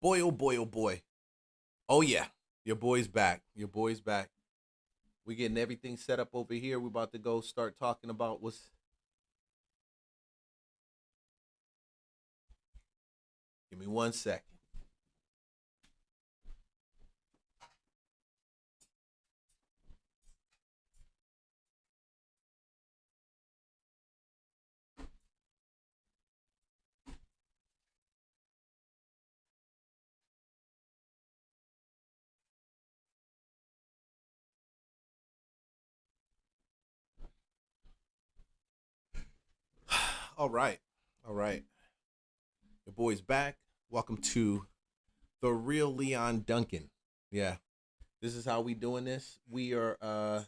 Boy, oh boy, oh boy. Oh yeah, your boy's back. Your boy's back. We getting everything set up over here. We about to go start talking about what's. Give me 1 second. All right, all right. Your boy's back. Welcome to the real Leon Duncan. Yeah, this is how we doing this. We are.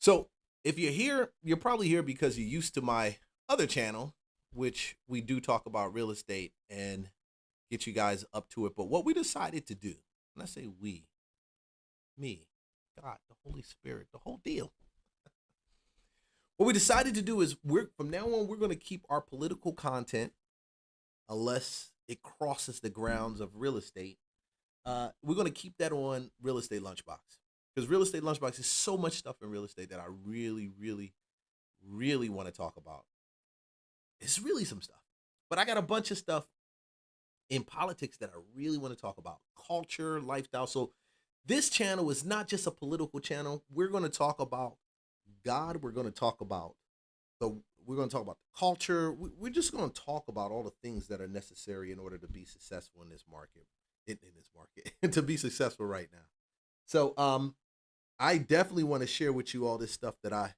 So if you're here, you're probably here because you're used to my other channel, which we do talk about real estate and get you guys up to it. But what we decided to do, and I say we, me, God, the Holy Spirit, the whole deal. What we decided to do is we're from now on we're going to keep our political content unless it crosses the grounds of real estate. We're going to keep that on Real Estate Lunchbox because Real Estate Lunchbox is so much stuff in real estate that I really, really, really want to talk about. It's really some stuff, but I got a bunch of stuff in politics that I really want to talk about: culture, lifestyle. So this channel is not just a political channel. We're going to talk about God. We're going to talk about we're going to talk about the culture. We're just going to talk about all the things that are necessary in order to be successful in this market, in this market, to be successful right now. So, I definitely want to share with you all this stuff that I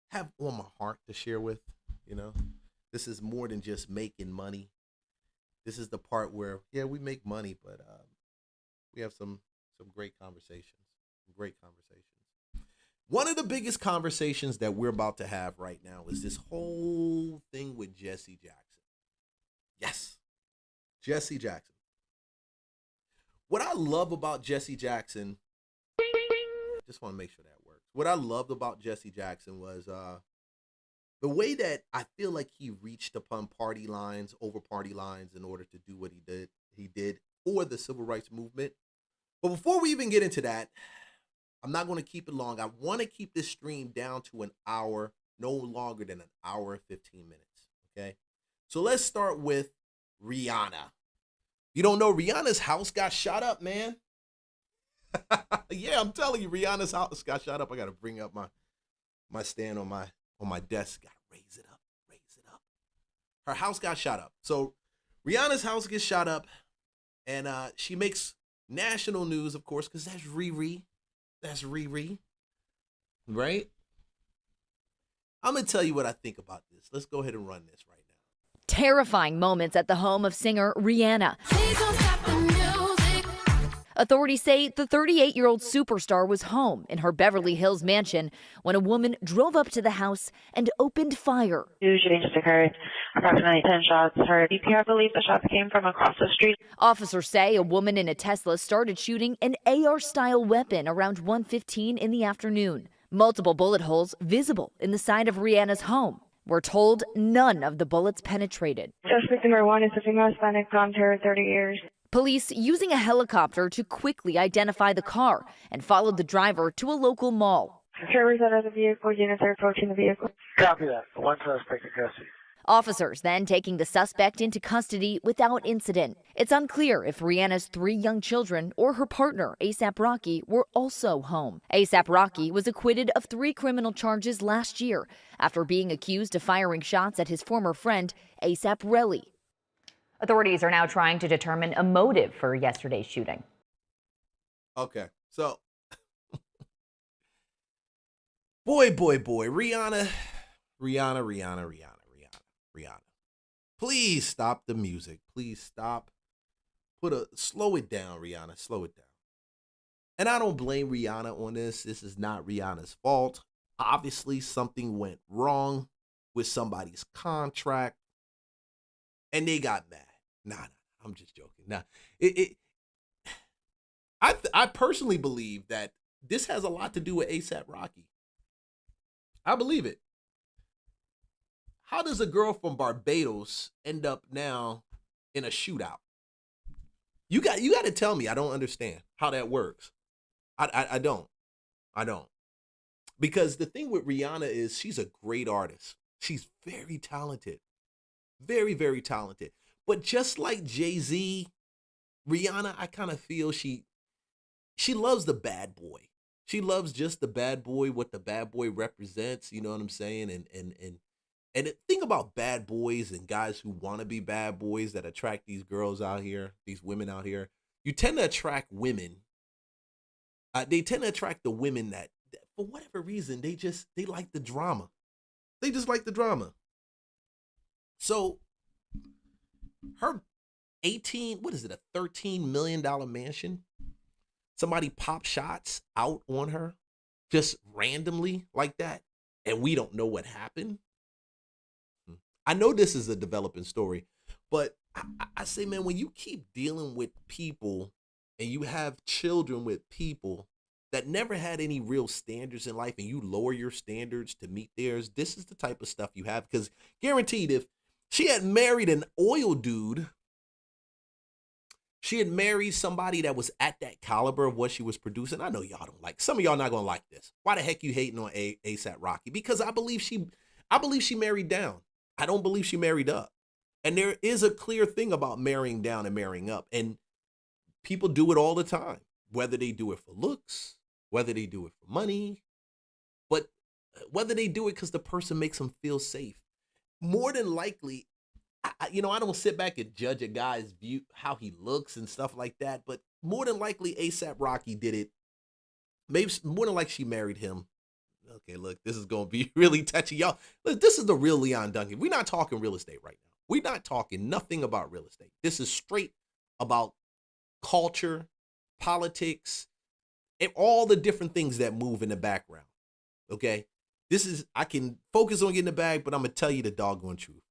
have on my heart to share with, you know, this is more than just making money. This is the part where, yeah, we make money, but, we have some great conversations, great conversations. One of the biggest conversations that we're about to have right now is this whole thing with Jesse Jackson. Yes, Jesse Jackson. What I love about Jesse Jackson, just want to make sure that works. What I loved about Jesse Jackson was the way that I feel like he reached upon party lines, over party lines, in order to do what he did. He did for the civil rights movement. But before we even get into that, I'm not going to keep it long. I want to keep this stream down to an hour, no longer than an hour and 15 minutes. Okay. So let's start with Rihanna. You don't know, Rihanna's house got shot up, man. Yeah, I'm telling you, Rihanna's house got shot up. I got to bring up my stand on my desk. Got to raise it up, raise it up. Her house got shot up. So Rihanna's house gets shot up, and she makes national news, of course, because that's Riri. That's Riri, right? I'm going to tell you what I think about this. Let's go ahead and run this right now. Terrifying moments at the home of singer Rihanna. Authorities say the 38-year-old superstar was home in her Beverly Hills mansion when a woman drove up to the house and opened fire. Two shootings occurred, approximately 10 shots heard. EPR believes the shots came from across the street. Officers say a woman in a Tesla started shooting an AR-style weapon around 1:15 in the afternoon. Multiple bullet holes visible in the side of Rihanna's home. We're told none of the bullets penetrated. Suspect number one is a female Hispanic, blonde hair, 30 years. Police using a helicopter to quickly identify the car and followed the driver to a local mall. Drivers out of the vehicle, units are approaching the vehicle. Copy that. One suspect in custody. Officers then taking the suspect into custody without incident. It's unclear if Rihanna's 3 young children or her partner, A$AP Rocky, were also home. A$AP Rocky was acquitted of 3 criminal charges last year after being accused of firing shots at his former friend, A$AP Relly. Authorities are now trying to determine a motive for yesterday's shooting. Okay, so boy, Rihanna. Please stop the music. Please stop. Slow it down, Rihanna. Slow it down. And I don't blame Rihanna on this. This is not Rihanna's fault. Obviously, something went wrong with somebody's contract, and they got mad. Nah, I'm just joking. Nah, I personally believe that this has a lot to do with A$AP Rocky. I believe it. How does a girl from Barbados end up now in a shootout? You got to tell me. I don't understand how that works. I don't. I don't. Because the thing with Rihanna is she's a great artist. She's very talented. Very, very talented. But just like Jay-Z, Rihanna, I kind of feel she loves the bad boy. She loves just the bad boy, what the bad boy represents, you know what I'm saying? Think about bad boys and guys who want to be bad boys that attract these girls out here, these women out here. You tend to attract women. They tend to attract the women that for whatever reason, they like the drama. They just like the drama. So her 18, what is it, a $13 million mansion? Somebody pop shots out on her just randomly like that, and we don't know what happened. I know this is a developing story, but I say, man, when you keep dealing with people and you have children with people that never had any real standards in life and you lower your standards to meet theirs, this is the type of stuff you have. Because guaranteed, if she had married an oil dude, she had married somebody that was at that caliber of what she was producing. I know y'all don't like. Some of y'all not gonna like this. Why the heck you hating on ASAP Rocky? Because I believe she married down. I don't believe she married up. And there is a clear thing about marrying down and marrying up. And people do it all the time, whether they do it for looks, whether they do it for money, but whether they do it because the person makes them feel safe. More than likely, I don't sit back and judge a guy's view, how he looks and stuff like that, but more than likely ASAP Rocky did it. Maybe more than likely she married him. Okay, look, this is going to be really touchy. Y'all, look, this is the real Leon Duncan. We're not talking real estate right now. We're not talking nothing about real estate. This is straight about culture, politics, and all the different things that move in the background. Okay? I can focus on getting the bag, but I'm going to tell you the doggone truth.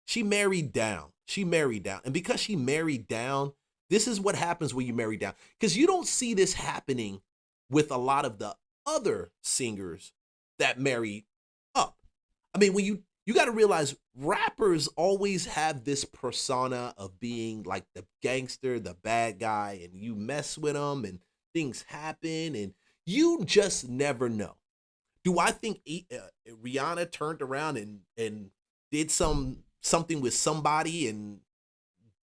She married down. And because she married down, this is what happens when you marry down. Because you don't see this happening with a lot of the other singers that marry up. I mean, when you got to realize rappers always have this persona of being like the gangster, the bad guy, and you mess with them and things happen and you just never know. Do I think Rihanna turned around and did something with somebody and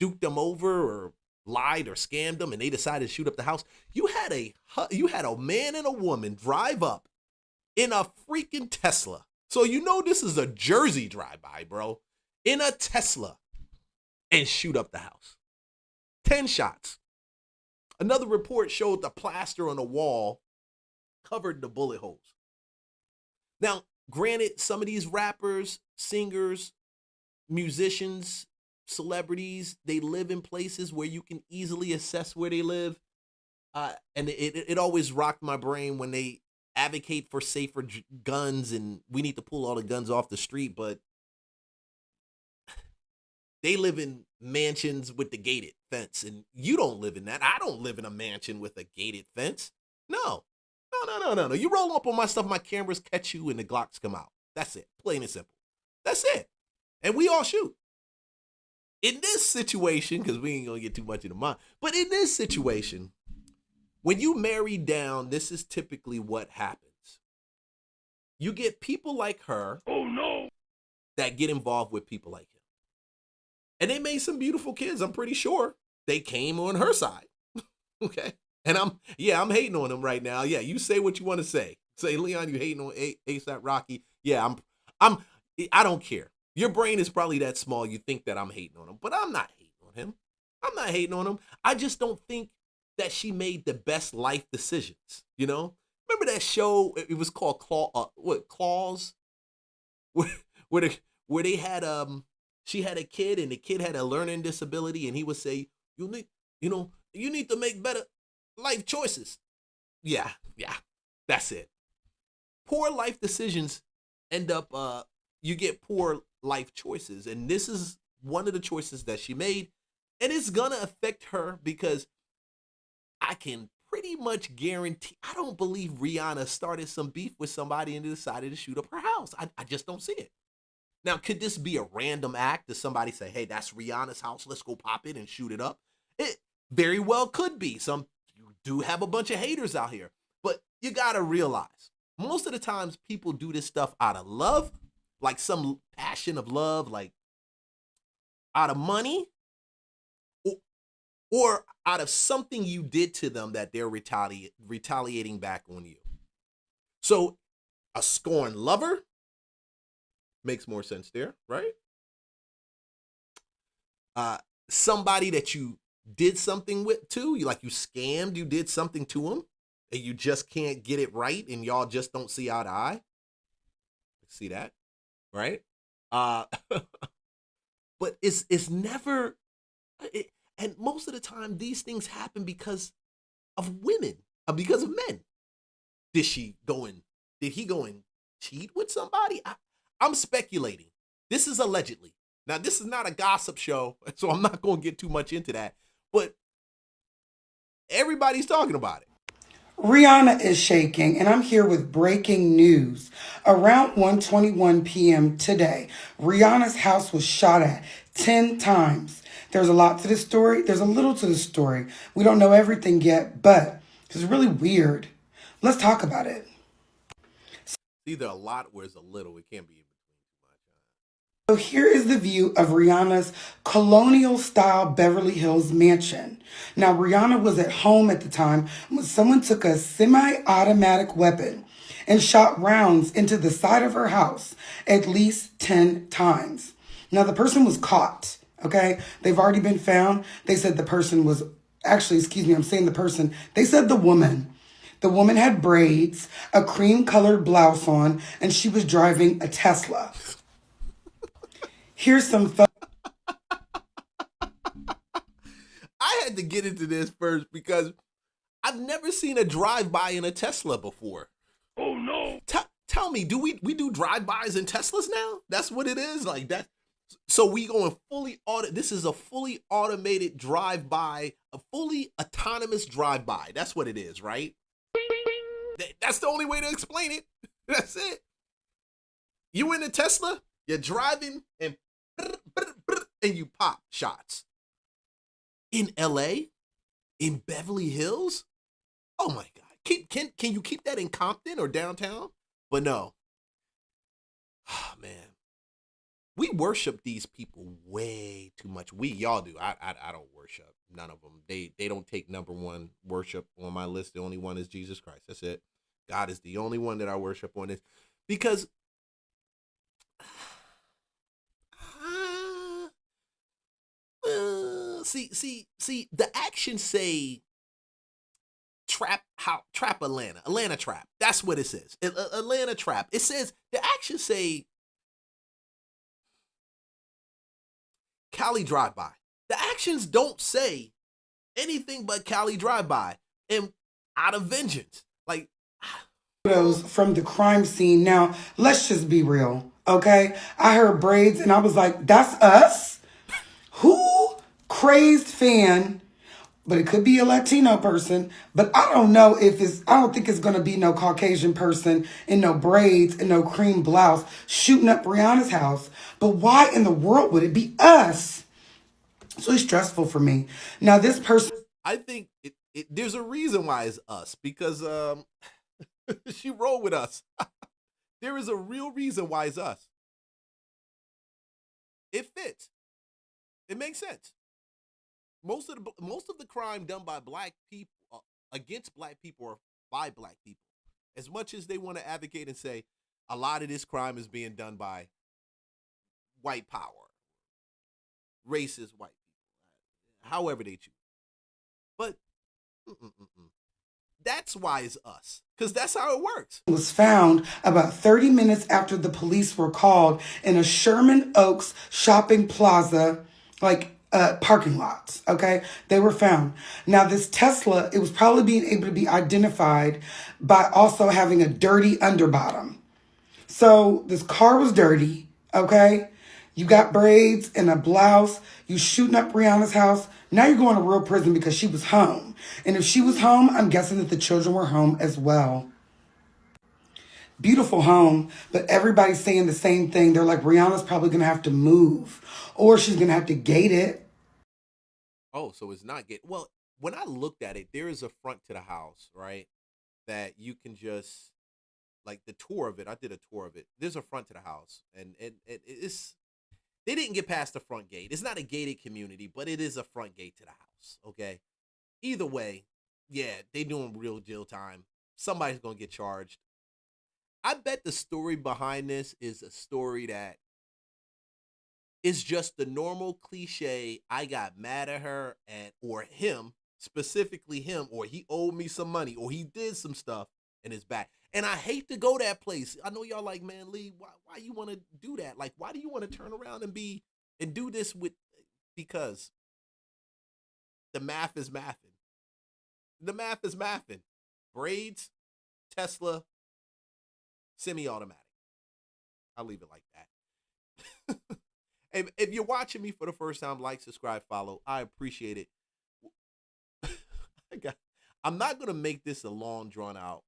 duked them over or lied or scammed them and they decided to shoot up the house? You had a man and a woman drive up in a freaking Tesla. So you know this is a Jersey drive-by, bro. In a Tesla and shoot up the house. 10 shots. Another report showed the plaster on the wall covered the bullet holes. Now, granted, some of these rappers, singers, musicians, celebrities, they live in places where you can easily assess where they live. And it always rocked my brain when they advocate for safer guns and we need to pull all the guns off the street, but they live in mansions with the gated fence and you don't live in that. I don't live in a mansion with a gated fence. No. You roll up on my stuff, my cameras catch you and the Glocks come out. That's it. Plain and simple. That's it. And we all shoot. In this situation, because we ain't going to get too much into mine, but in this situation, when you marry down, this is typically what happens. You get people like her that get involved with people like him. And they made some beautiful kids. I'm pretty sure they came on her side. Okay. And I'm hating on them right now. Yeah, you say what you want to say. Say, Leon, you hating on ASAP Rocky. Yeah, I don't care. Your brain is probably that small. You think that I'm hating on him, but I'm not hating on him. I'm not hating on him. I just don't think that she made the best life decisions. You know, remember that show? It was called Claws, where they had she had a kid and the kid had a learning disability and he would say, you need to make better life choices. Yeah, that's it. Poor life decisions end up you get poor life choices, and this is one of the choices that she made, and it's gonna affect her because I can pretty much guarantee, I don't believe Rihanna started some beef with somebody and decided to shoot up her house. I just don't see it. Now, could this be a random act? Does somebody say, hey, that's Rihanna's house, let's go pop it and shoot it up? Very well could be. Some you do have a bunch of haters out here. But you gotta realize, most of the times people do this stuff out of love, like some passion of love, like out of money, or out of something you did to them that they're retaliating back on you. So a scorned lover makes more sense there, right? Somebody that you did something with too, you scammed, you did something to them, and you just can't get it right, and y'all just don't see eye to eye. See that, right? But it's never. And most of the time, these things happen because of women, because of men. Did he go and cheat with somebody? I'm speculating. This is allegedly. Now, this is not a gossip show, so I'm not going to get too much into that. But everybody's talking about it. Rihanna is shaking, and I'm here with breaking news. Around 1:21 p.m. today, Rihanna's house was shot at 10 times. There's a lot to this story. There's a little to the story. We don't know everything yet, but it's really weird. Let's talk about it. It's either a lot or it's a little. It can't be in between too much. So here is the view of Rihanna's colonial-style Beverly Hills mansion. Now, Rihanna was at home at the time when someone took a semi-automatic weapon and shot rounds into the side of her house at least 10 times. Now, the person was caught, okay? They've already been found. They said the person was, actually, excuse me, I'm saying the person. They said the woman. The woman had braids, a cream-colored blouse on, and she was driving a Tesla. Here's some I had to get into this first because I've never seen a drive-by in a Tesla before. Oh no! Tell me, do we do drive-bys in Teslas now? That's what it is, like that. So we going fully This is a fully automated drive-by, a fully autonomous drive-by. That's what it is, right? That's the only way to explain it. That's it. You in a Tesla, you're driving, and you pop shots. In LA? In Beverly Hills? Oh my God. Can you keep that in Compton or downtown? But no. Oh man. We worship these people way too much. Y'all do. I don't worship none of them. They don't take number one worship on my list. The only one is Jesus Christ. That's it. God is the only one that I worship on this. Because see, the actions say trap Atlanta trap. That's what it says. Atlanta trap. It says the actions say Cali drive-by. The actions don't say anything but Cali drive-by and out of vengeance. Like photos from the crime scene. Now, let's just be real, okay? I heard braids and I was like, that's us? Who? Crazed fan, but it could be a Latino person, but I don't know if I don't think it's going to be no Caucasian person in no braids and no cream blouse shooting up Rihanna's house. But why in the world would it be us? It's really stressful for me. Now, this person... I think there's a reason why it's us, because she rolled with us. There is a real reason why it's us. It fits. It makes sense. Most of the crime done by black people, against black people, or by black people, as much as they want to advocate and say a lot of this crime is being done by white power, racist white people, however they choose. But that's why it's us, because that's how it works. Was found about 30 minutes after the police were called in a Sherman Oaks shopping plaza, parking lots, okay? They were found. Now, this Tesla, it was probably being able to be identified by also having a dirty underbottom. So this car was dirty, okay? You got braids and a blouse. You shooting up Rihanna's house. Now you're going to real prison because she was home. And if she was home, I'm guessing that the children were home as well. Beautiful home, but everybody's saying the same thing. They're like, Rihanna's probably going to have to move, or she's going to have to gate it. Oh, so it's not gate. Well, when I looked at it, there is a front to the house, right? That you can just like the tour of it. I did a tour of it. There's a front to the house, and it's they didn't get past the front gate. It's not a gated community, but it is a front gate to the house. Okay. Either way, yeah, they doing real deal time. Somebody's gonna get charged. I bet the story behind this is a story that is just the normal cliche. I got mad at her and or him, specifically him, or he owed me some money, or he did some stuff and it's back. And I hate to go that place. I know y'all like, man, Lee, why you want to do that? Like, why do you want to turn around and do this with? Because the math is mathing. The math is mathing. Braids, Tesla, semi-automatic. I'll leave it like that. If you're watching me for the first time, like, subscribe, follow. I appreciate it. I'm not going to make this a long, drawn-out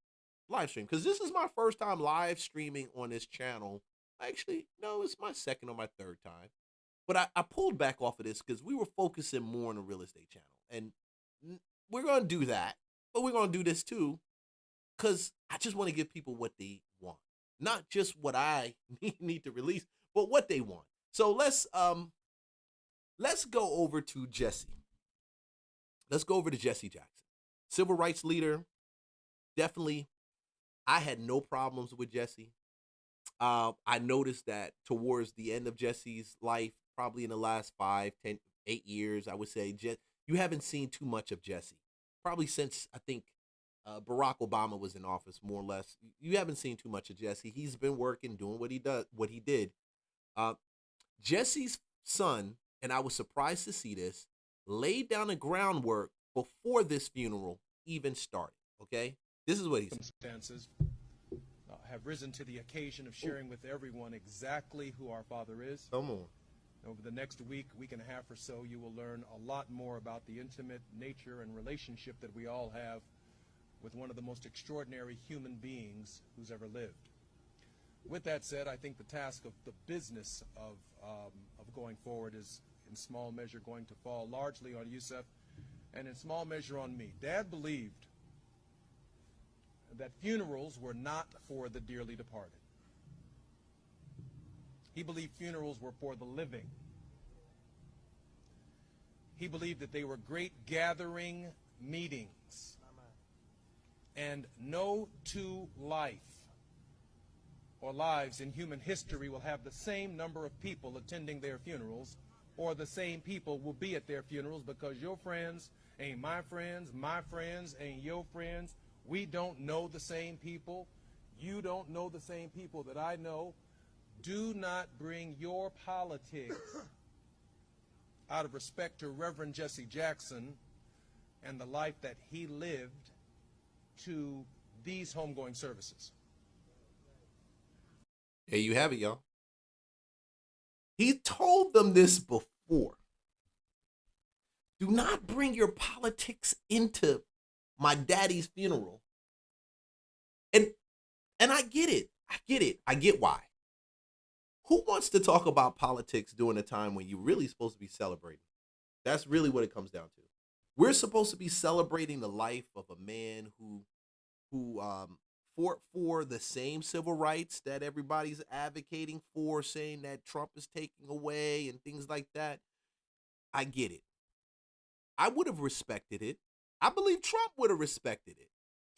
live stream because this is my first time live streaming on this channel. Actually, no, it's my second or my third time. But I pulled back off of this because we were focusing more on the real estate channel. And we're going to do that. But we're going to do this too because I just want to give people what they want. Not just what I need to release, but what they want. So let's go over to Jesse. Let's go over to Jesse Jackson. Civil rights leader. Definitely, I had no problems with Jesse. I noticed that towards the end of Jesse's life, probably in the last 5, 10, 8 years, I would say, you haven't seen too much of Jesse. Probably since, I think, Barack Obama was in office, more or less. You haven't seen too much of Jesse. He's been working, doing what he did. Jesse's son, and I was surprised to see this, laid down the groundwork before this funeral even started, okay? This is what he said. Circumstances have risen to the occasion of sharing with everyone exactly who our father is. Come on. Over the next week and a half or so, you will learn a lot more about the intimate nature and relationship that we all have with one of the most extraordinary human beings who's ever lived. With that said, I think the task of the business of going forward is in small measure going to fall largely on Yusef and in small measure on me. Dad believed that funerals were not for the dearly departed. He believed funerals were for the living. He believed that they were great gathering meetings. And no two lives in human history will have the same number of people attending their funerals, or the same people will be at their funerals, because your friends ain't my friends ain't your friends. We don't know the same people. You don't know the same people that I know. Do not bring your politics out of respect to Reverend Jesse Jackson and the life that he lived to these homegoing services. There you have it, y'all. He told them this before. Do not bring your politics into my daddy's funeral. And I get it. I get why. Who wants to talk about politics during a time when you're really supposed to be celebrating? That's really what it comes down to. We're supposed to be celebrating the life of a man who fought for the same civil rights that everybody's advocating for, saying that Trump is taking away and things like that. I get it. I would have respected it. I believe Trump would have respected it.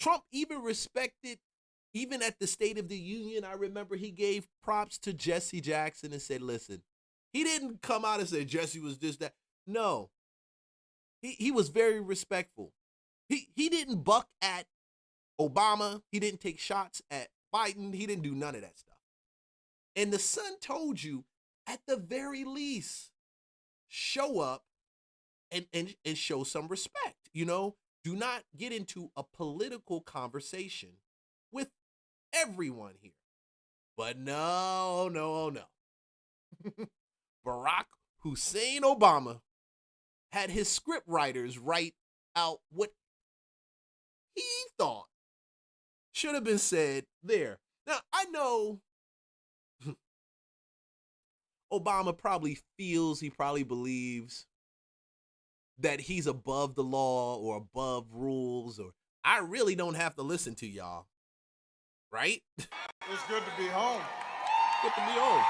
Trump even respected, even at the State of the Union, I remember he gave props to Jesse Jackson and said, listen, he didn't come out and say Jesse was this, that. No. He was very respectful. He didn't buck at Obama. He didn't take shots at Biden. He didn't do none of that stuff. And the son told you, at the very least, show up and show some respect. You know, do not get into a political conversation with everyone here. But no. Barack Hussein Obama had his script writers write out what he thought should have been said there. Now, I know Obama probably believes that he's above the law or above rules, or I really don't have to listen to y'all. Right? It's good to be home. Good to be home.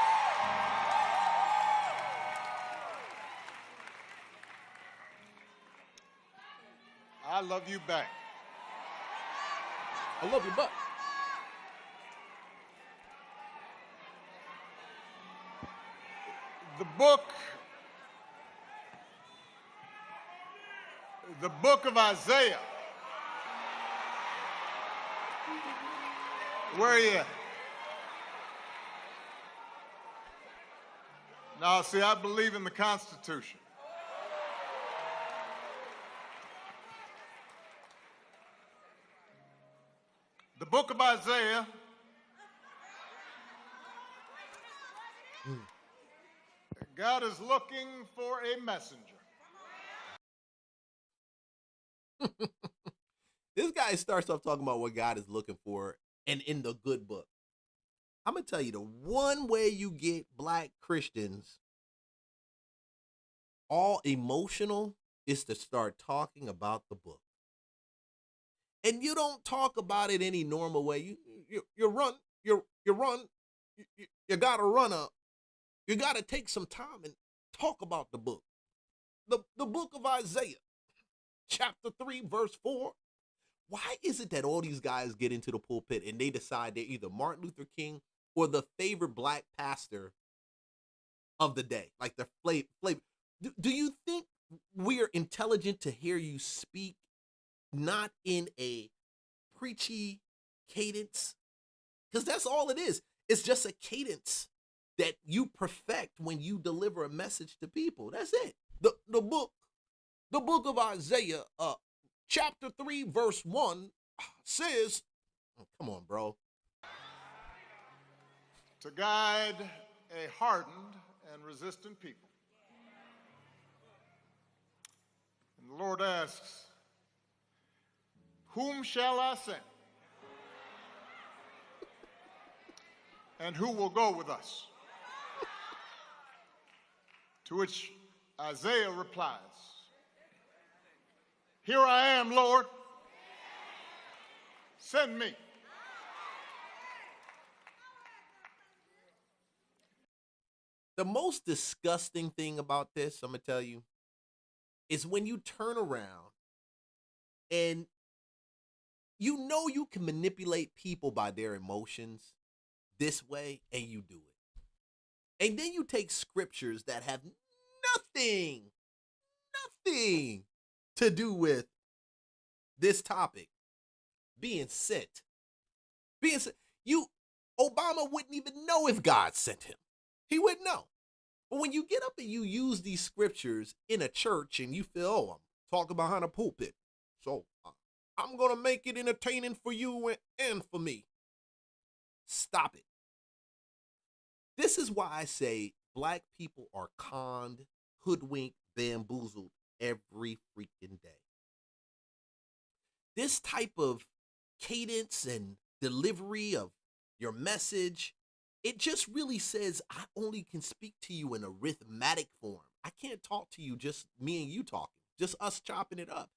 I love you back. I love you, butt. The book of Isaiah. Where are you at? Now, see, I believe in the Constitution. The book of Isaiah God is looking for a messenger. This guy starts off talking about what God is looking for and in the good book. I'm going to tell you the one way you get black Christians all emotional is to start talking about the book. And you don't talk about it any normal way. You gotta run up. You gotta take some time and talk about the book. The book of Isaiah, chapter 3, verse 4. Why is it that all these guys get into the pulpit and they decide they're either Martin Luther King or the favorite black pastor of the day? Like the flavor. Do you think we're intelligent to hear you speak not in a preachy cadence? Because that's all it is. It's just a cadence that you perfect when you deliver a message to people. That's it. The book of Isaiah, chapter 3, verse 1 says, oh, come on, bro. To guide a hardened and resistant people. And the Lord asks, whom shall I send? And who will go with us? To which Isaiah replies, here I am, Lord. Send me. The most disgusting thing about this, I'm going to tell you, is when you turn around and you know you can manipulate people by their emotions this way, and you do it. And then you take scriptures that have nothing to do with this topic being sent. Obama wouldn't even know if God sent him. He wouldn't know. But when you get up and you use these scriptures in a church and you feel, oh, I'm talking behind a pulpit, so I'm going to make it entertaining for you and for me. Stop it. This is why I say black people are conned, hoodwinked, bamboozled every freaking day. This type of cadence and delivery of your message, it just really says I only can speak to you in arithmetic form. I can't talk to you just me and you talking, just us chopping it up.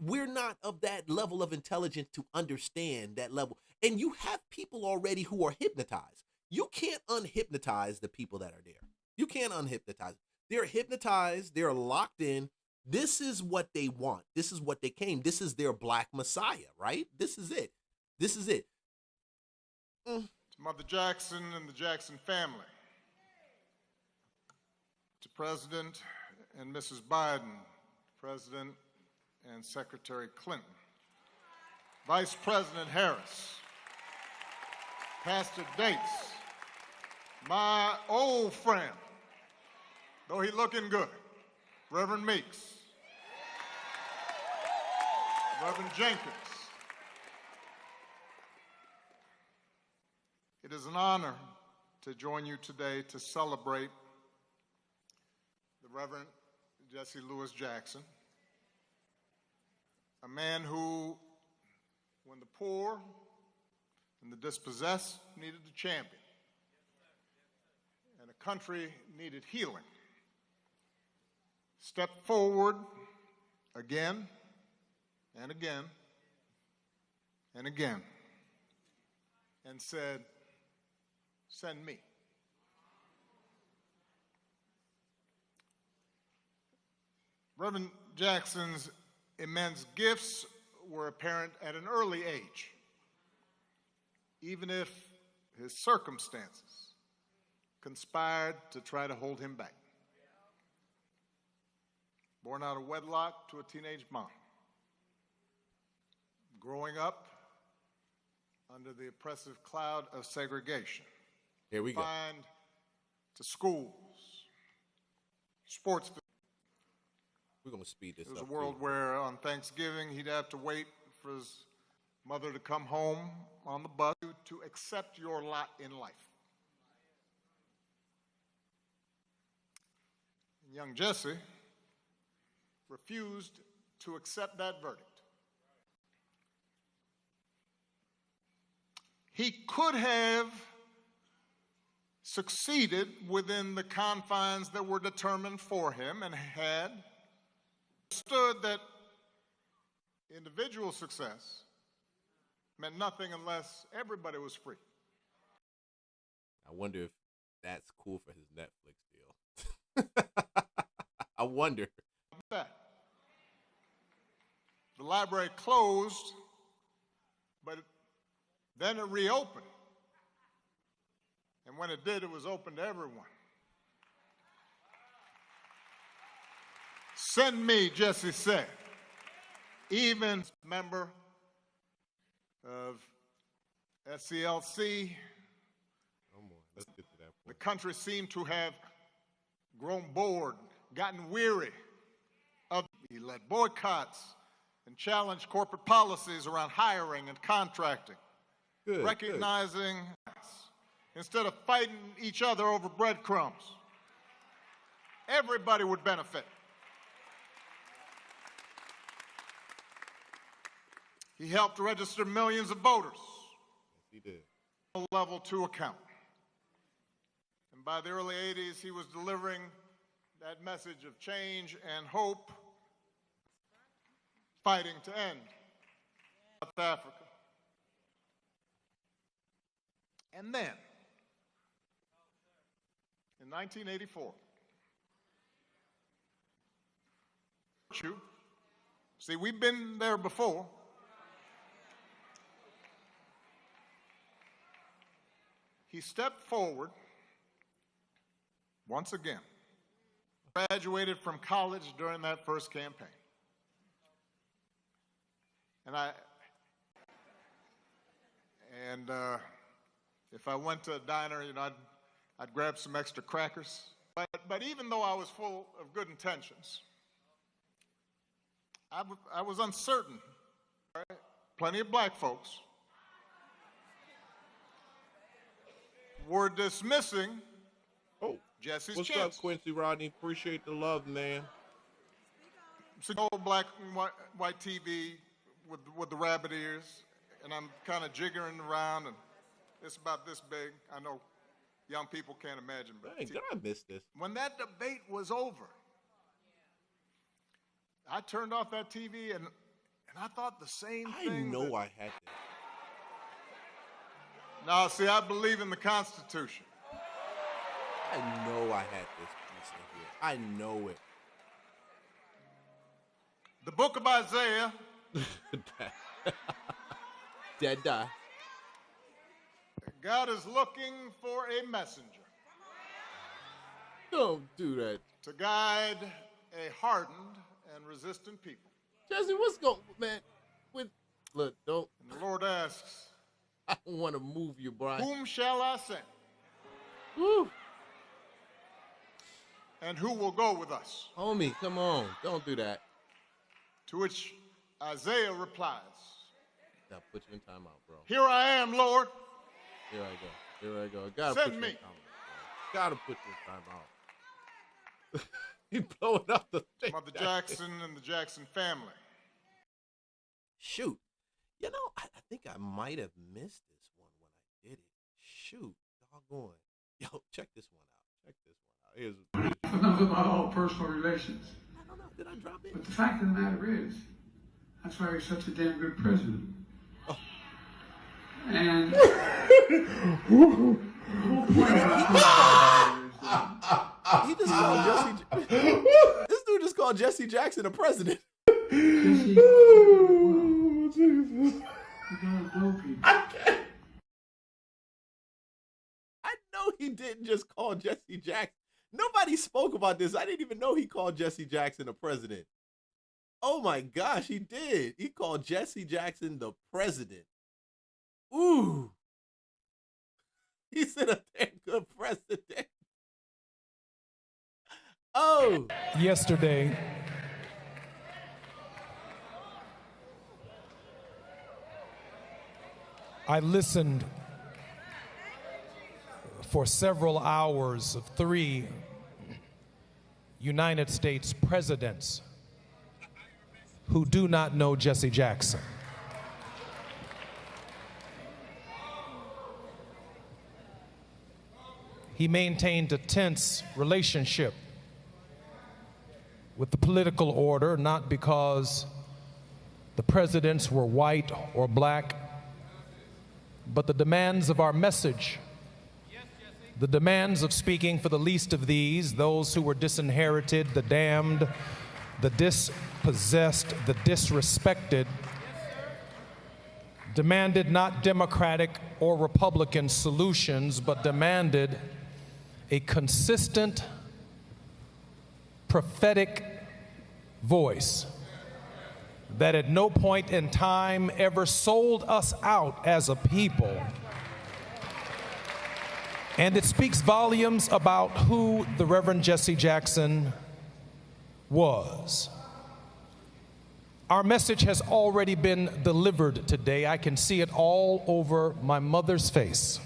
We're not of that level of intelligence to understand that level. And you have people already who are hypnotized. You can't unhypnotize the people that are there. You can't unhypnotize. They're hypnotized. They're locked in. This is what they want. This is what they came. This is their black messiah, right? This is it. This is it. To Mother Jackson and the Jackson family. To President and Mrs. Biden, President and Secretary Clinton, Vice President Harris, Pastor Dates, my old friend, though he looking good, Reverend Meeks, Reverend Jenkins. It is an honor to join you today to celebrate the Reverend Jesse Lewis Jackson, a man who, when the poor and the dispossessed needed a champion, and a country needed healing, stepped forward again and again and again and said, "Send me." Reverend Jackson's immense gifts were apparent at an early age, even if his circumstances conspired to try to hold him back. Born out of wedlock to a teenage mom, growing up under the oppressive cloud of segregation. Here we go. Confined to schools, sports. We're going to speed this It was up. a world where on Thanksgiving he'd have to wait for his mother to come home on the bus to accept your lot in life. And young Jesse refused to accept that verdict. He could have succeeded within the confines that were determined for him and had understood that individual success meant nothing unless everybody was free. I wonder if that's cool for his Netflix deal. I wonder. That. The library closed, but then it reopened. And when it did, it was open to everyone. Send me, Jesse said. Even member of SCLC, Let's get to that point. the country seemed to have grown bored, gotten weary of. He led boycotts and challenged corporate policies around hiring and contracting, Good, recognizing instead of fighting each other over breadcrumbs, everybody would benefit. He helped register millions of voters. Yes, he did. Level 2 account. And by the early 80s, he was delivering that message of change and hope, fighting to end South Africa. And then, in 1984, see, we've been there before. He stepped forward once again, graduated from college during that first campaign. And if I went to a diner, I'd grab some extra crackers. But even though I was full of good intentions, I was uncertain. Right? Plenty of black folks were dismissing Jesse's What's chances. up, Quincy Rodney? Appreciate the love, man. It's an old black and white TV with the rabbit ears, and I'm kind of jiggering around, and it's about this big. I know young people can't imagine, but Dang, did I miss this? when that debate was over, I turned off that TV, and I thought the same thing. I know I had this. Now, see, I believe in the Constitution. I know I had this piece in here. I know it. The book of Isaiah. Dead die. God is looking for a messenger Don't do that. to guide a hardened and resistant people. Jesse, what's going man? Look, don't. And the Lord asks, I don't want to move you, Brian. whom shall I send? Woo. And who will go with us? Homie, come on. Don't do that. To which Isaiah replies, Gotta put you in timeout, bro. here I am, Lord. Here I go. Here I go. Gotta Send put you me. in timeout, bro. Gotta put you in timeout. He blowing up the thing. Mother Jackson and the Jackson family. Shoot. You know, I think I might have missed this one when I did it. Shoot. Doggone. Yo, check this one out. Check this one out. Here's Enough about all personal relations. I don't know. Did I drop it? But the fact of the matter is, that's why he's such a damn good president. Oh. And the whole point he just called Jesse. This dude just called Jesse Jackson a president. Jesse, you gotta blow people. I know he didn't just call Jesse Jackson. Nobody spoke about this. I didn't even know he called Jesse Jackson a president. Oh my gosh, he did. He called Jesse Jackson the president. Ooh. He said a damn good president. Oh. Yesterday, I listened for several hours of 3 United States presidents who do not know Jesse Jackson. He maintained a tense relationship with the political order, not because the presidents were white or black, but the demands of our message, the demands of speaking for the least of these, those who were disinherited, the damned, the dispossessed, the disrespected, demanded not Democratic or Republican solutions, but demanded a consistent, prophetic voice that at no point in time ever sold us out as a people. And it speaks volumes about who the Reverend Jesse Jackson was. Our message has already been delivered today. I can see it all over my mother's face.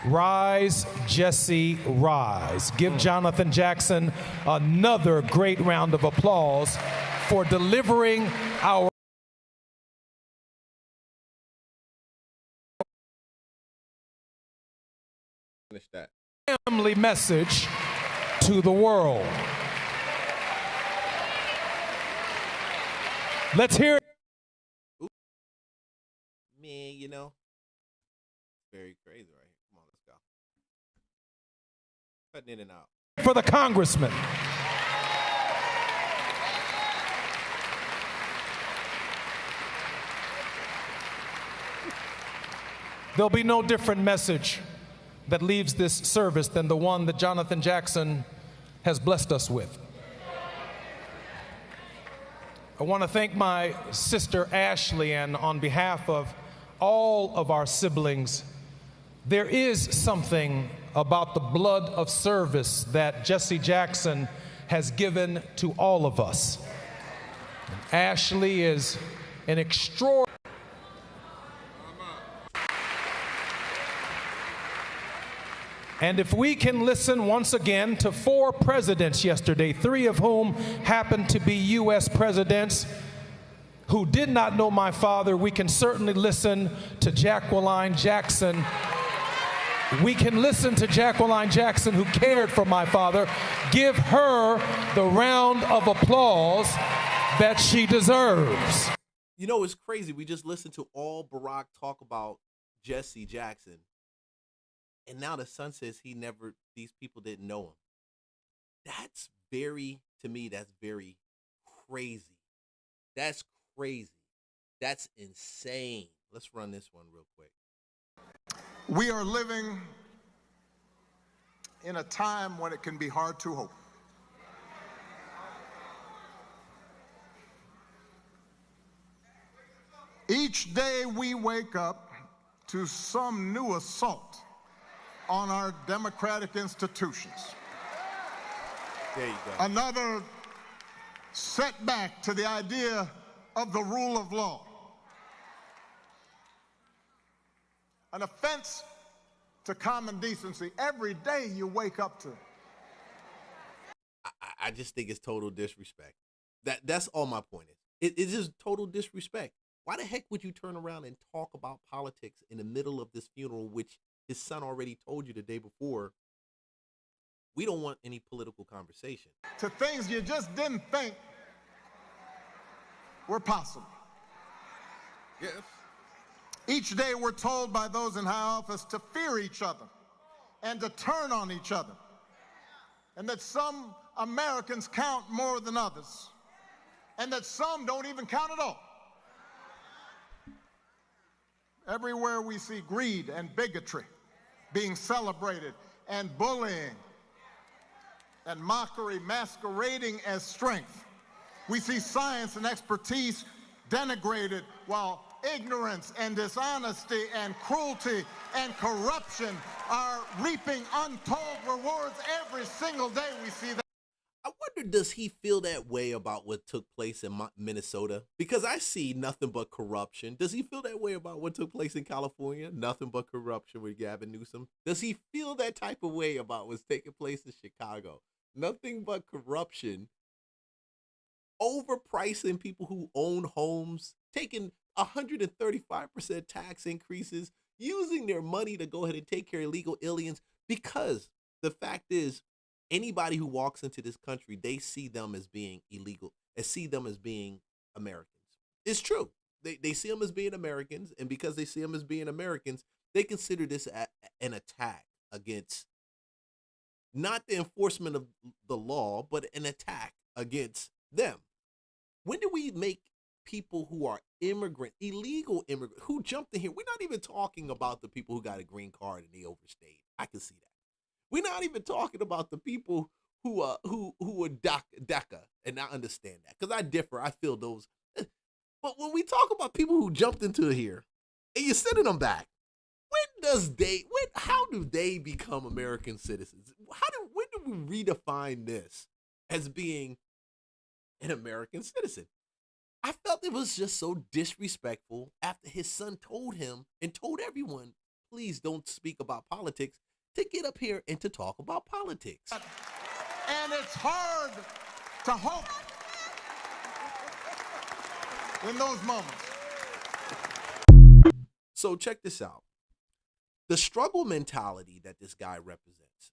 Rise, Jesse, rise. Give Jonathan Jackson another great round of applause for delivering our family message to the world. Let's hear it. Man, you know, very crazy right here. Come on, let's go. Cutting in and out. For the congressman. There'll be no different message that leaves this service than the one that Jonathan Jackson has blessed us with. I want to thank my sister Ashley, and on behalf of all of our siblings, there is something about the blood of service that Jesse Jackson has given to all of us. Ashley is an extraordinary. And if we can listen once again to 4 presidents yesterday, 3 of whom happened to be U.S. presidents who did not know my father, we can certainly listen to Jacqueline Jackson. We can listen to Jacqueline Jackson, who cared for my father. Give her the round of applause that she deserves. You know, it's crazy. We just listened to all Barack talk about Jesse Jackson. And now the son says these people didn't know him. That's to me, that's very crazy. That's crazy. That's insane. Let's run this one real quick. We are living in a time when it can be hard to hope. Each day we wake up to some new assault on our democratic institutions. There you go. Another setback to the idea of the rule of law. An offense to common decency every day you wake up to. I just think it's total disrespect. That's all my point is. It is total disrespect. Why the heck would you turn around and talk about politics in the middle of this funeral, which his son already told you the day before? We don't want any political conversation. To things you just didn't think were possible. Yes. Each day we're told by those in high office to fear each other and to turn on each other, and that some Americans count more than others, and that some don't even count at all. Everywhere we see greed and bigotry being celebrated, and bullying and mockery masquerading as strength. We see science and expertise denigrated, while ignorance and dishonesty and cruelty and corruption are reaping untold rewards every single day. We see that. I wonder, does he feel that way about what took place in Minnesota? Because I see nothing but corruption. Does he feel that way about what took place in California? Nothing but corruption with Gavin Newsom. Does he feel that type of way about what's taking place in Chicago? Nothing but corruption. Overpricing people who own homes, taking 135% tax increases, using their money to go ahead and take care of illegal aliens, because the fact is, anybody who walks into this country, they see them as being illegal and see them as being Americans. It's true. They see them as being Americans, and because they see them as being Americans, they consider this an attack against not the enforcement of the law, but an attack against them. When do we make people who are illegal immigrants, who jumped in here? We're not even talking about the people who got a green card and they overstayed. I can see that. We're not even talking about the people who are DACA, and I understand that because I differ. I feel those. But when we talk about people who jumped into here and you're sending them back, how do they become American citizens? When do we redefine this as being an American citizen? I felt it was just so disrespectful after his son told him and told everyone, please don't speak about politics, to get up here and to talk about politics. And it's hard to hope in those moments. So check this out. The struggle mentality that this guy represents,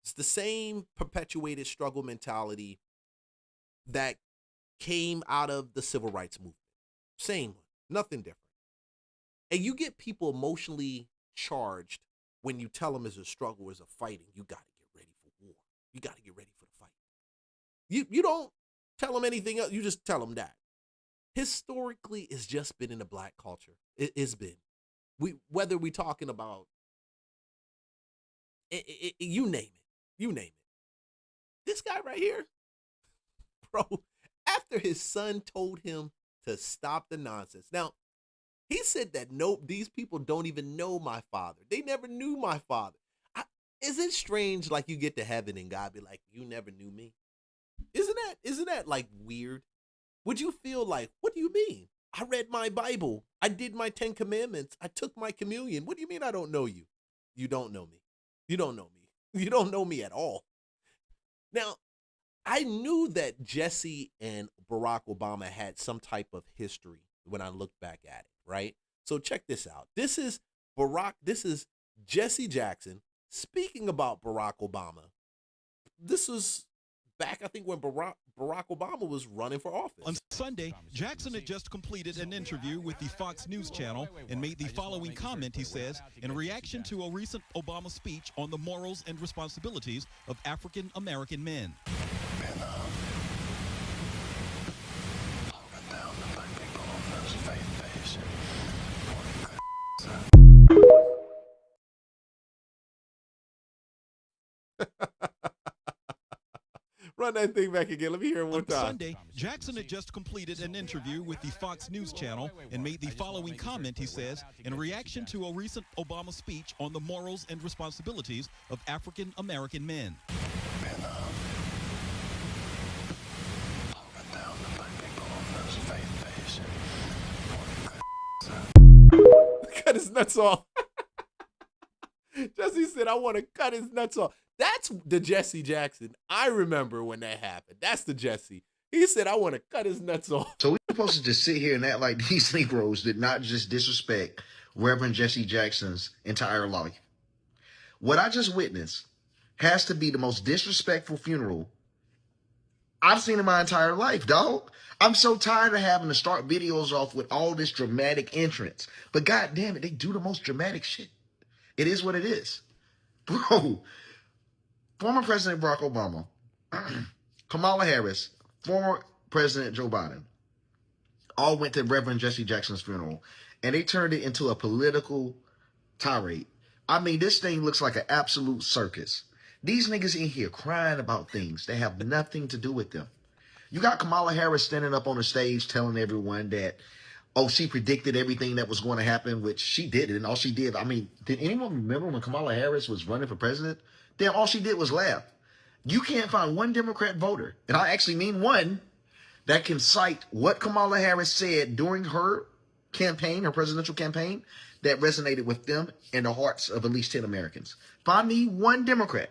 it's the same perpetuated struggle mentality that came out of the civil rights movement. Same one, nothing different. And you get people emotionally charged when you tell them it's a struggle, it's a fighting. You got to get ready for war. You got to get ready for the fight. You don't tell them anything else. You just tell them that. Historically, it's just been in the black culture. It's been. Whether we talking about, you name it. You name it. This guy right here, bro, after his son told him to stop the nonsense. Now, he said that these people don't even know my father. They never knew my father. Is it strange, like you get to heaven and God be like, you never knew me? Isn't that like weird? Would you feel like, what do you mean? I read my Bible. I did my 10 commandments. I took my communion. What do you mean I don't know you? You don't know me. You don't know me. You don't know me at all. Now, I knew that Jesse and Barack Obama had some type of history when I looked back at it, right? So check this out. This is Jesse Jackson speaking about Barack Obama. This was back, I think, when Barack Obama was running for office. On Sunday, Jackson had just completed an interview with the Fox News channel and made the following comment, he says, in reaction to a recent Obama speech on the morals and responsibilities of African American men. Run that thing back again. Let me hear it one time. On Sunday, Jackson had just completed an interview with the Fox News channel and made the following comment, he says, in reaction to a recent Obama speech on the morals and responsibilities of African American men. Cut his nuts off. Jesse said, I want to cut his nuts off. That's the Jesse Jackson. I remember when that happened. That's the Jesse. He said, I want to cut his nuts off. So we're supposed to just sit here and act like these Negroes did not just disrespect Reverend Jesse Jackson's entire life. What I just witnessed has to be the most disrespectful funeral I've seen in my entire life, dog. I'm so tired of having to start videos off with all this dramatic entrance. But god damn it, they do the most dramatic shit. It is what it is. Bro, former President Barack Obama, Kamala Harris, former President Joe Biden, all went to Reverend Jesse Jackson's funeral, and they turned it into a political tirade. I mean, this thing looks like an absolute circus. These niggas in here crying about things that have nothing to do with them. You got Kamala Harris standing up on the stage telling everyone that, oh, she predicted everything that was going to happen, which she didn't. And all she did, I mean, did anyone remember when Kamala Harris was running for president? Then all she did was laugh. You can't find one Democrat voter, and I actually mean one, that can cite what Kamala Harris said during her campaign, her presidential campaign, that resonated with them and the hearts of at least 10 Americans. Find me one Democrat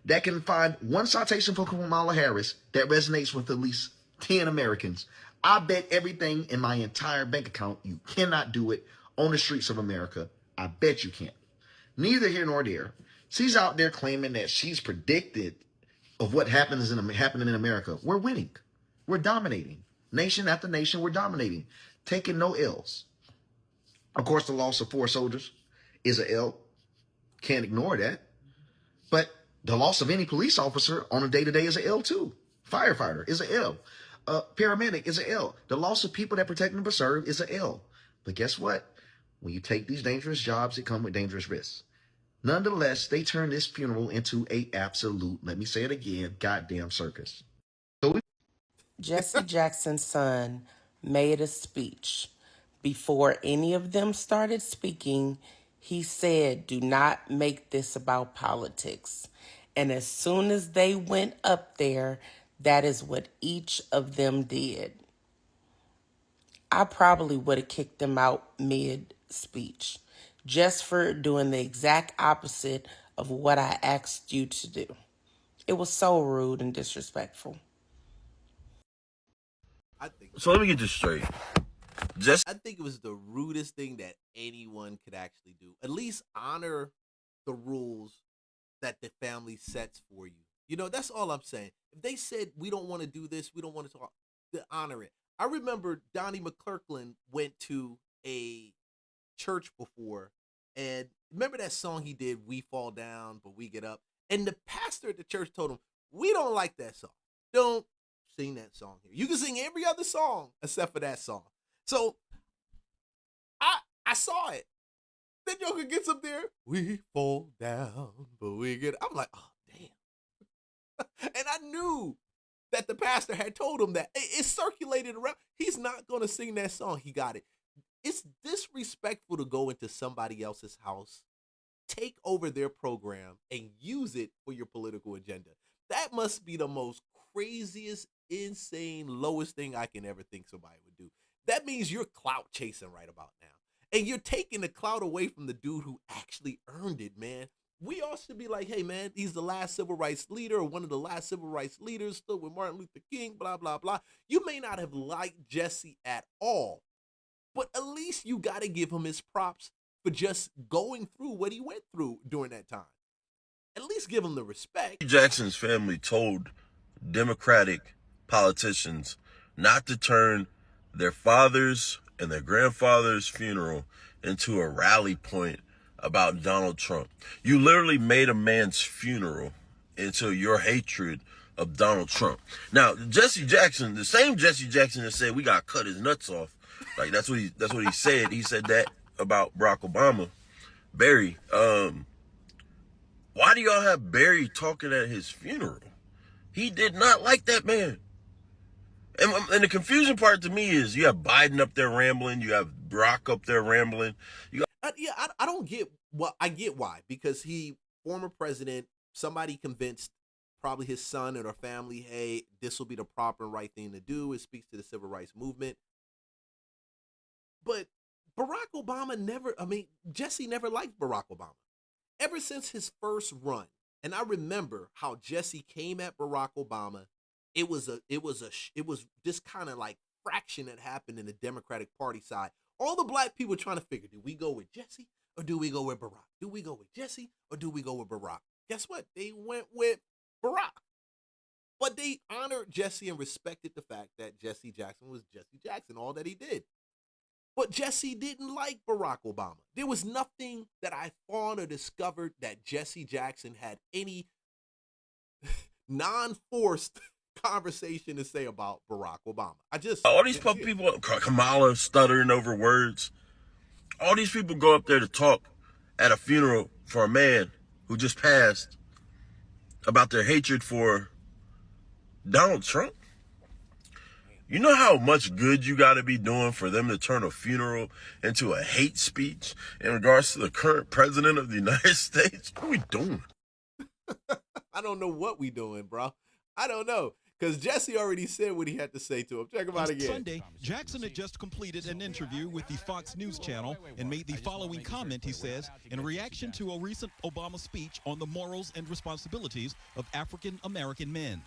that can find one citation for Kamala Harris that resonates with at least 10 Americans. I bet everything in my entire bank account you cannot do it on the streets of America. I bet you can't. Neither here nor there. She's out there claiming that she's predicted of what happening in America. We're winning. We're dominating. Nation after nation, we're dominating. Taking no L's. Of course, the loss of 4 soldiers is an L. Can't ignore that. But the loss of any police officer on a day-to-day is an L too. Firefighter is an L. Paramedic is an L. The loss of people that protect and preserve is an L. But guess what? When you take these dangerous jobs, it comes with dangerous risks. Nonetheless, they turn this funeral into a absolute, let me say it again, goddamn circus. Jesse Jackson's son made a speech. Before any of them started speaking, he said, "Do not make this about politics." And as soon as they went up there, that is what each of them did. I probably would have kicked them out mid-speech just for doing the exact opposite of what I asked you to do. It was so rude and disrespectful. So let me get this straight. I think it was the rudest thing that anyone could actually do. At least honor the rules that the family sets for you. You know, that's all I'm saying. If they said, we don't want to do this, we don't want to talk, then honor it. I remember Donnie McClurkin went to a church before, and remember that song he did, "We Fall Down, But We Get Up"? And the pastor at the church told him, we don't like that song. Don't sing that song here. You can sing every other song except for that song. So I saw it. Then Joker gets up there, "We fall down, but we get up." I'm like, oh, damn. And I knew that the pastor had told him that. It circulated around. He's not going to sing that song. He got it. It's disrespectful to go into somebody else's house, take over their program, and use it for your political agenda. That must be the most craziest, insane, lowest thing I can ever think somebody would do. That means you're clout chasing right about now. And you're taking the clout away from the dude who actually earned it, man. We all should be like, hey, man, he's the last civil rights leader or one of the last civil rights leaders, still with Martin Luther King, blah, blah, blah. You may not have liked Jesse at all, but at least you got to give him his props for just going through what he went through during that time. At least give him the respect. Jackson's family told Democratic politicians not to turn their father's and their grandfather's funeral into a rally point about Donald Trump. You literally made a man's funeral into your hatred of Donald Trump. Now, Jesse Jackson, the same Jesse Jackson that said we got to cut his nuts off, like that's what he said. He said that about Barack Obama. Barry, why do y'all have Barry talking at his funeral? He did not like that man. And the confusing part to me is you have Biden up there rambling, you have Barack up there rambling. I don't get what I get why, because he, former president, somebody convinced probably his son or their family, hey, this will be the proper and right thing to do. It speaks to the civil rights movement. But Barack Obama Jesse never liked Barack Obama. Ever since his first run, and I remember how Jesse came at Barack Obama. It was this kind of like fraction that happened in the Democratic Party side. All the black people trying to figure, do we go with Jesse or do we go with Barack? Do we go with Jesse or do we go with Barack? Guess what? They went with Barack. But they honored Jesse and respected the fact that Jesse Jackson was Jesse Jackson, all that he did. But Jesse didn't like Barack Obama. There was nothing that I found or discovered that Jesse Jackson had any non-forced conversation to say about Barack Obama. All these people, Kamala stuttering over words. All these people go up there to talk at a funeral for a man who just passed about their hatred for Donald Trump. You know how much good you got to be doing for them to turn a funeral into a hate speech in regards to the current president of the United States? What are we doing? I don't know what we doing, bro. I don't know. Because Jesse already said what he had to say to him. Check him out again. Sunday, Jackson had just completed an interview with the Fox News channel and made the following comment, he says, in reaction to a recent Obama speech on the morals and responsibilities of African American men.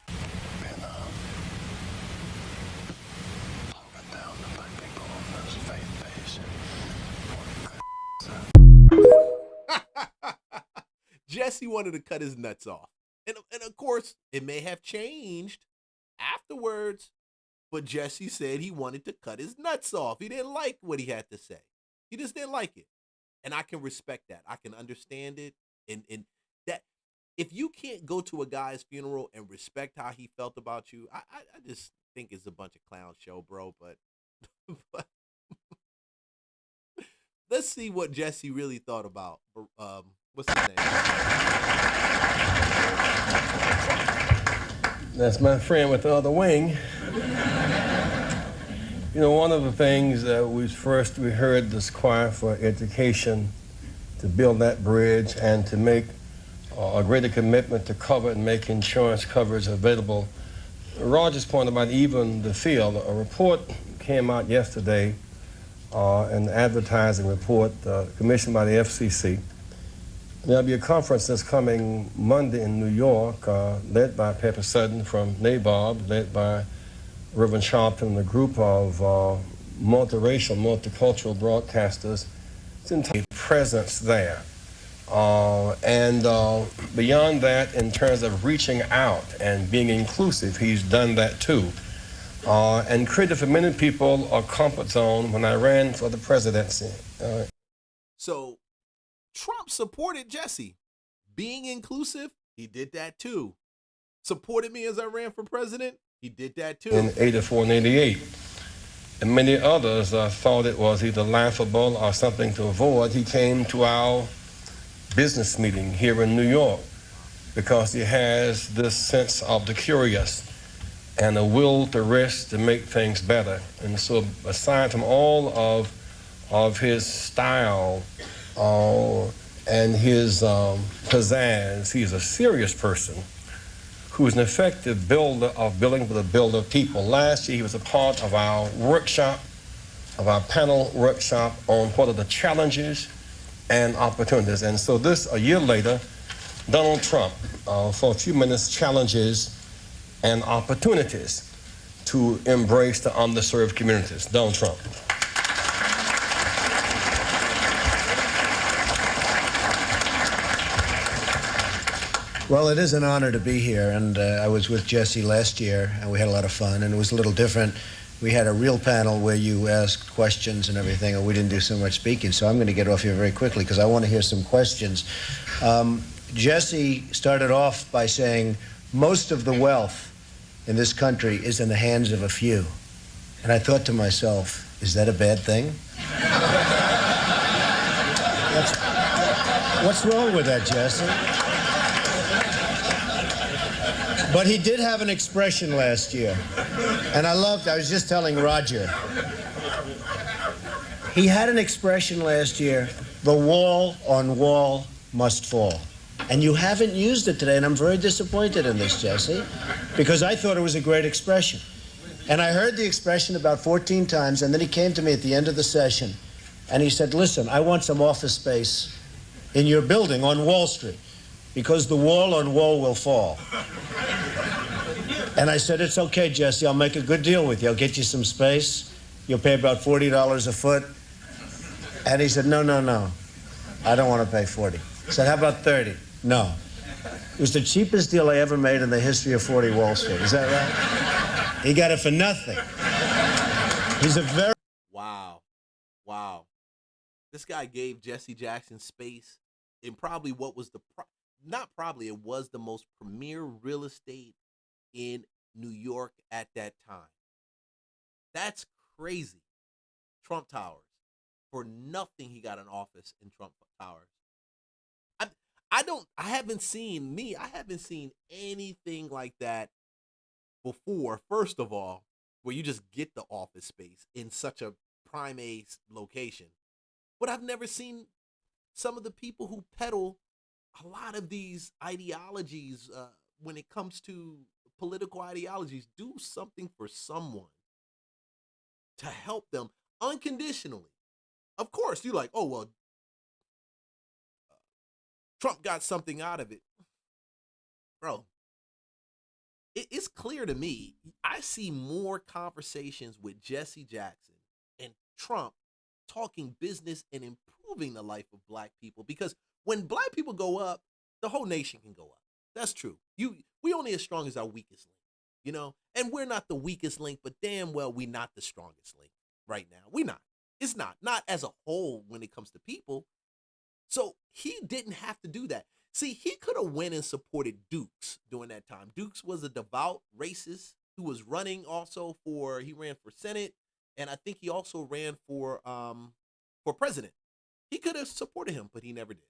Jesse wanted to cut his nuts off. And of course, it may have changed afterwards, but Jesse said he wanted to cut his nuts off. He didn't like what he had to say. He just didn't like it. And I can respect that. I can understand it. And that if you can't go to a guy's funeral and respect how he felt about you, I just think it's a bunch of clown show, bro. But let's see what Jesse really thought about what's his name? That's my friend with the other wing. You know, one of the things that we heard this choir for education, to build that bridge and to make a greater commitment to cover and make insurance coverage available. Roger's point about even the field, a report came out yesterday, an advertising report commissioned by the FCC. There'll be a conference that's coming Monday in New York, led by Pepper Sutton from NABOB, led by Reverend Sharpton and a group of multiracial, multicultural broadcasters. It's entire presence there. And beyond that, in terms of reaching out and being inclusive, he's done that too. And created for many people a comfort zone when I ran for the presidency. So Trump supported Jesse. Being inclusive, he did that too. Supported me as I ran for president, he did that too. In 84 and 88. And many others thought it was either laughable or something to avoid. He came to our business meeting here in New York because he has this sense of the curious and a will to risk to make things better. And so aside from all of his style and his pizzazz, he's a serious person who is an effective builder of building for the builder of people. Last year, he was a part of our workshop, of our panel workshop on what are the challenges and opportunities. And so a year later, Donald Trump, for a few minutes, challenges and opportunities to embrace the underserved communities. Donald Trump. Well, it is an honor to be here, and I was with Jesse last year, and we had a lot of fun, and it was a little different. We had a real panel where you asked questions and everything, and we didn't do so much speaking, so I'm going to get off here very quickly because I want to hear some questions. Jesse started off by saying most of the wealth in this country is in the hands of a few. And I thought to myself, is that a bad thing? What's wrong with that, Jesse? But he did have an expression last year, and I was just telling Roger, he had an expression last year, the wall on wall must fall. And you haven't used it today, and I'm very disappointed in this, Jesse, because I thought it was a great expression. And I heard the expression about 14 times, and then he came to me at the end of the session, and he said, listen, I want some office space in your building on Wall Street, because the wall on wall will fall. And I said, it's okay, Jesse, I'll make a good deal with you. I'll get you some space. You'll pay about $40 a foot. And he said, no, I don't want to pay 40. I said, how about 30? No. It was the cheapest deal I ever made in the history of 40 Wall Street. Is that right? He got it for nothing. He's a very... Wow. Wow. This guy gave Jesse Jackson space in probably what was not probably, it was the most premier real estate in New York at that time. That's crazy. Trump Towers. For nothing, he got an office in Trump Towers. I haven't seen anything like that before, first of all, where you just get the office space in such a prime A location. But I've never seen some of the people who peddle a lot of these ideologies when it comes to political ideologies do something for someone to help them unconditionally. Of course, you're like, oh, well, Trump got something out of it. Bro, it's clear to me. I see more conversations with Jesse Jackson and Trump talking business and improving the life of black people, because when black people go up, the whole nation can go up. That's true. We only as strong as our weakest link, you know? And we're not the weakest link, but damn well we not the strongest link right now. We not. It's not as a whole when it comes to people. So he didn't have to do that. See, he could have went and supported Dukes during that time. Dukes was a devout racist who was running also he ran for Senate, and I think he also ran for president. He could have supported him, but he never did.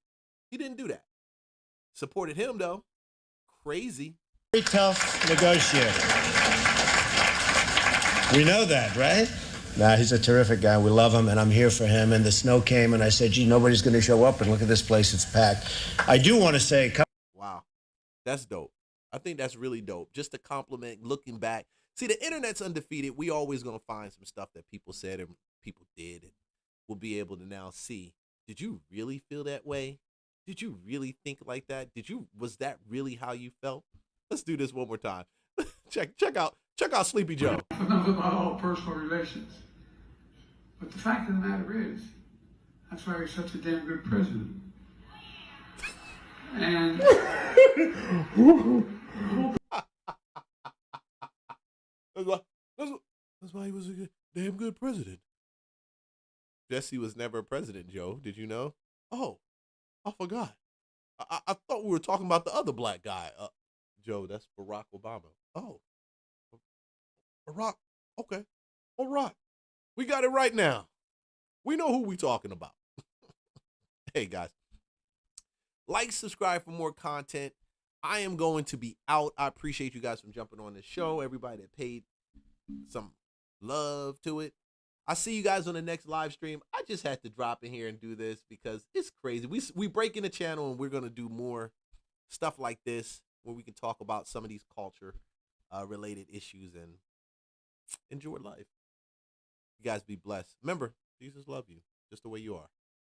He didn't do that. Supported him, though. Crazy. Very tough negotiator. We know that, right? Nah, he's a terrific guy. We love him, and I'm here for him. And the snow came, and I said, gee, nobody's going to show up, and look at this place. It's packed. I do want to say... Wow. That's dope. I think that's really dope. Just a compliment, looking back. See, the internet's undefeated. We always going to find some stuff that people said and people did, and we'll be able to now see, did you really feel that way? Did you really think like that? Was that really how you felt? Let's do this one more time. check out Sleepy Joe. Enough about all personal relations. But the fact of the matter is, that's why he's such a damn good president. And that's why he was a damn good president. Jesse was never a president, Joe. Did you know? Oh, I forgot. I thought we were talking about the other black guy. Joe, that's Barack Obama. Oh, Barack. Okay. All right. We got it right now. We know who we talking about. Hey, guys. Like, subscribe for more content. I am going to be out. I appreciate you guys for jumping on the show. Everybody that paid some love to it. I see you guys on the next live stream. I just had to drop in here and do this because it's crazy. We break in the channel, and we're going to do more stuff like this where we can talk about some of these culture related issues and enjoy life. You guys be blessed. Remember, Jesus loves you just the way you are.